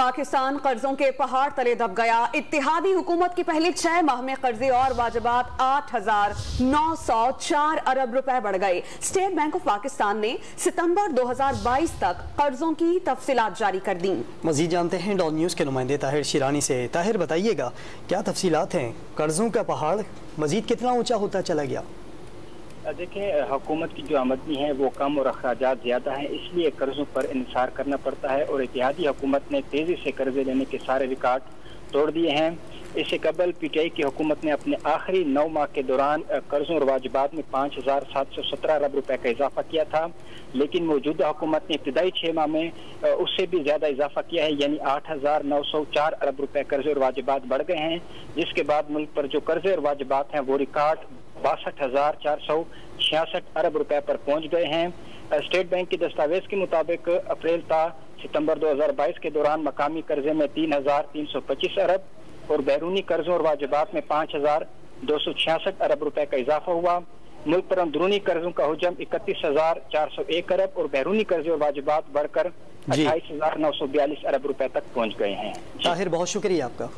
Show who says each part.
Speaker 1: पाकिस्तान कर्जों के पहाड़ तले दब गया। इत्तेहादी हुकूमत की पहले 6 माह में कर्जे और वाजिबात 8,904 अरब रुपए बढ़ गए। स्टेट बैंक ऑफ पाकिस्तान ने सितंबर 2022 तक कर्जों की तफसीलात जारी कर दी।
Speaker 2: मजीद जानते हैं डॉन न्यूज़ के नुमाइंदे ताहिर शिरानी से। ताहिर, बताइएगा क्या तफसीलात हैं? कर्जों का पहाड़ मजीद कितना ऊंचा होता चला गया?
Speaker 3: देखिए, हुकूमत की जो आमदनी है वो कम और अखराजात ज़्यादा हैं, इसलिए कर्ज़ों पर इन्हिसार करना पड़ता है और इत्तेहादी हुकूमत ने तेज़ी से कर्जे लेने के सारे रिकॉर्ड तोड़ दिए हैं। इससे कबल पीटीआई की हुकूमत ने अपने आखिरी 9 माह के दौरान कर्ज़ों और वाजिबात में 5,717 अरब रुपए का इजाफा किया था, लेकिन मौजूदा हुकूमत ने इब्तदाई 6 माह में उससे भी ज़्यादा इजाफा किया है, यानी 8,904 अरब रुपए कर्जे और वाजिबात बढ़ गए हैं, जिसके बाद मुल्क पर जो कर्जे और वाजिबात हैं वो रिकॉर्ड 62,466 अरब रुपए पर पहुंच गए हैं। स्टेट बैंक के दस्तावेज के मुताबिक अप्रैल ता सितंबर 2022 के दौरान मकामी कर्जे में 3,325 अरब और बैरूनी कर्जों और वाजिबात में 5,266 अरब रुपए का इजाफा हुआ। मुल्क पर अंदरूनी कर्जों का हुजम 31,401 अरब और बैरूनी कर्जे और वाजिबात बढ़कर 28,942 अरब रुपए तक पहुंच गए हैं।
Speaker 2: ताहिर, बहुत शुक्रिया आपका।